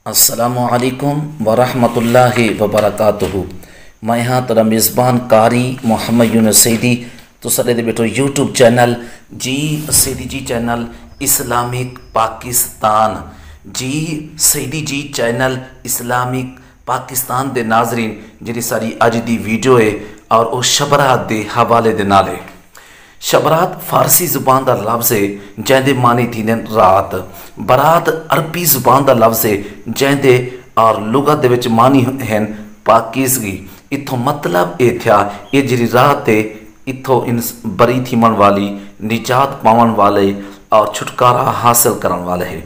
अस्सलामु अलैकुम वरहमतुल्लाहि वबरकातुहू। मैं हाँ तेरा मेज़बान कारी मोहम्मद यूनुस सईदी तो साडे दे बैठो यूट्यूब चैनल जी सईदी जी चैनल इस्लामिक पाकिस्तान जी सईदी जी चैनल इस्लामिक पाकिस्तान दे नाजरीन जी सारी अज दी वीडियो है और वो शबरात दे हवाले दे नाल है। शबरात फारसी ज़ुबान का लफ्ज़ है जैंदे मानी थी रात। बरात अरबी ज़ुबान का लफ्ज़ है जैंदे और लुगत दे विच मानी हैं पाकीज़गी। इत्थों मतलब ये था ये जी रात है इत्थों इन बरी थीमण वाली निजात पावन वाले और छुटकारा हासिल करने वाले है।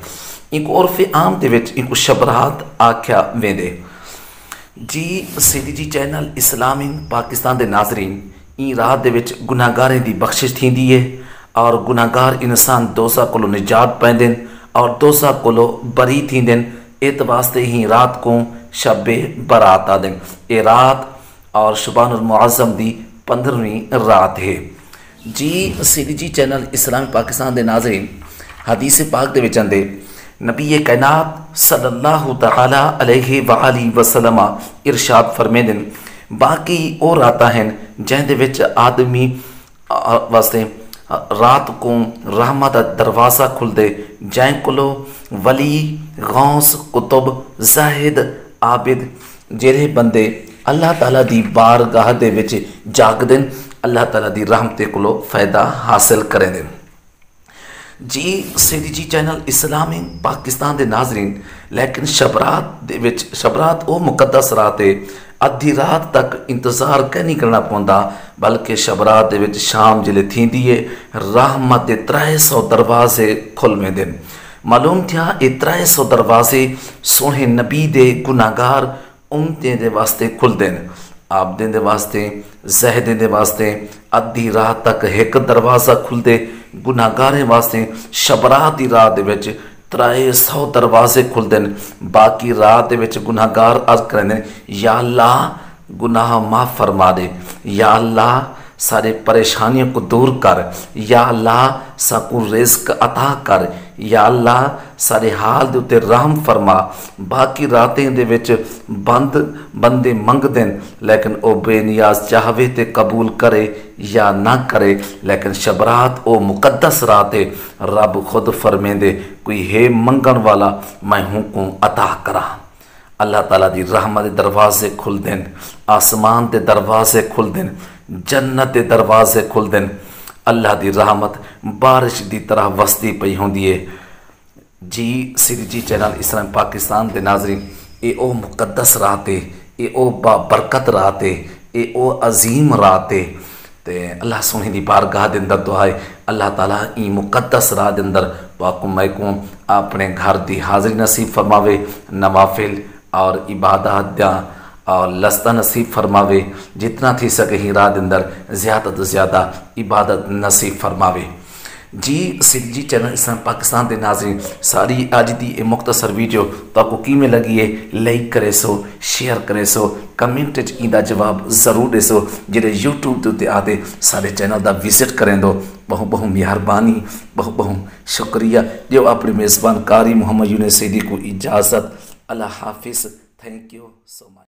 एक उर्फ़ आम दे विच इनको शबरात आख्या वेंदे। जी सईदी जी चैनल इस्लामिक पाकिस्तान दे नाजरीन ई रात दे विच गुनाहगारें दी बख्शिश थींदी है और गुनाहगार इंसान दोसा कोलो निजात पैंदे और दोसा कोलो बरी थींदे। इत वास्ते ही रात को शब्बे बरात आदे। ये रात और शुबानुल मुअज़्ज़म दी 15वीं रात है। जी सईदी जी चैनल इस्लामिक पाकिस्तान दे नाज़रीन हदीस पाक दे विच आंदे नबी कायनात सल्लल्लाहु तआला अलैहि वआलिहि वसल्लम इरशाद फरमाते हैं बाकी वो रातां हैं जैंदे विच आदमी वास्ते रात को रहमत दा दरवाज़ा खुलदे जैं कोलो वली गौस कुतुब जाहिद आबिद जेरे बंदे अल्लाह ताला दी बारगाह दे विच जागदे अल्लाह ताला दी रहमत कोलो फ़ायदा हासिल करेंदे। जी सईदी जी चैनल इस्लामिक पाकिस्तान दे नाजरीन लेकिन शबरात वो मुकद्दस रात है अद्धी रात तक इंतज़ार कहीं नहीं करना पौंदा बल्कि शबरात दे विच शाम जिले थींदी है रहमत दे 300 दरवाजे खुलमें दिन। मालूम थिया ये 300 दरवाजे सोहे नबी दे गुनाहगार उम्मतें दे वास्ते खुलदे आबदें दे वास्ते ज़हदें दे वास्ते अद्धी रात तक एक दरवाज़ा खुलदे गुनाहगारें वास्ते शबरात दी रात दे विच 300 दरवाजे खुलते हैं। बाकी रात दे विच गुनाहगार अर्ज करेंदे या अल्लाह गुनाह माफ़ फरमा दे, या अल्लाह सारे परेशानियों को दूर कर, या अल्लाह साकू रिज़्क अता कर, या अल्लाह सारे हाल दे उत्ते रहम फरमा। बाकी रातें दे विच बंदे मंगदे लेकिन ओ बेनियाज चाहवे ते कबूल करे या ना करे। लेकिन शबरात ओ मुकद्दस रात है रब खुद फरमेंदे कोई है मंगन वाला मैं हूँ को अता करा। अल्लाह ताला दी रहमत दे दरवाजे खुल देन, आसमान दे दरवाजे खुल देन, जन्नत दे दरवाजे खुल देन। अल्लाह दी रहमत बारिश दी तरह वसती पई होंदी है। जी सईदी जी चैनल इस्लाम पाकिस्तान दे नाजरीन ये ओ मुकद्दस रात है, ये ओ बाबरकत रात है, ये ओ अजीम रात है। ते अल्लाह सोने दी बारगाह दे अंदर दुआ है अल्लाह ताला ई मुकद्दस रात दे अंदर वाकुम मैकुम अपने घर दी हाज़री नसीब फरमावे, नवाफिल और इबादत दा और लस्ता नसीब फरमावे। जितना थी सके ही रात अंदर ज़्यादा तो ज़्यादा इबादत नसीब फरमावे। जी सईदी जी चैनल इस्लाम पाकिस्तान के नाज़रीन सारी अज की ये मुख्तसर वीडियो तो आपको किमें लगी है लाइक करे सो, शेयर करे सो, कमेंट इंदा जवाब ज़रूर दे सो। जेडे यूट्यूब के उत्ते आते सारे चैनल का विजिट करें दो बहु बहु मेहरबानी बहु बहु शुक्रिया जो अपने मेज़बान कारी मोहम्मद यूनुस सईदी को इजाज़त। अल्लाह हाफिज़। Thank you so much.